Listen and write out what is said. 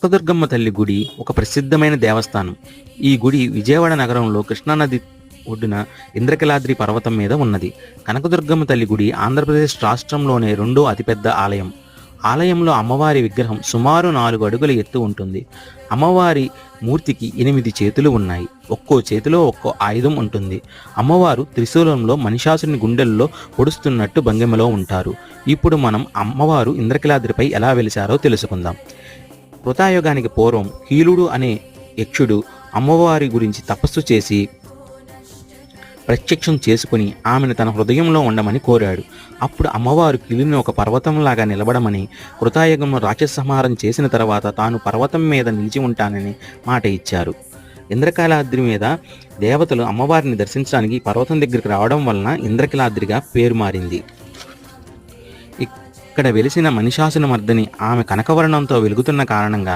కనకదుర్గమ్మ తల్లి గుడి ఒక ప్రసిద్ధమైన దేవస్థానం. ఈ గుడి విజయవాడ నగరంలో కృష్ణానది ఒడ్డున ఇంద్రకీలాద్రి పర్వతం మీద ఉన్నది. కనకదుర్గమ్మ తల్లి గుడి ఆంధ్రప్రదేశ్ రాష్ట్రంలోనే రెండో అతిపెద్ద ఆలయం. ఆలయంలో అమ్మవారి విగ్రహం సుమారు 4 అడుగుల ఎత్తు ఉంటుంది. అమ్మవారి మూర్తికి 8 చేతులు ఉన్నాయి. ఒక్కో చేతిలో ఒక్కో ఆయుధం ఉంటుంది. అమ్మవారు త్రిశూలంలో మహిషాసుని గుండెల్లో పొడుస్తున్నట్టు భంగిమలో ఉంటారు. ఇప్పుడు మనం అమ్మవారు ఇంద్రకీలాద్రిపై ఎలా వెలిశారో తెలుసుకుందాం. కృతాయుగానికి పూర్వం కీలుడు అనే యక్షుడు అమ్మవారి గురించి తపస్సు చేసి ప్రత్యక్షం చేసుకుని ఆమెను తన హృదయంలో ఉండమని కోరాడు. అప్పుడు అమ్మవారు కీలుని ఒక పర్వతంలాగా నిలబడమని, కృతాయుగంలో రాక్షస సంహారం చేసిన తర్వాత తాను పర్వతం మీద నిలిచి ఉంటానని మాట ఇచ్చారు. ఇంద్రకీలాద్రి మీద దేవతలు అమ్మవారిని దర్శించడానికి పర్వతం దగ్గరికి రావడం వలన ఇంద్రకీలాద్రిగా పేరు మారింది. ఇక్కడ వెలిసిన మహిషాసురమర్దిని ఆమె కనకవర్ణంతో వెలుగుతున్న కారణంగా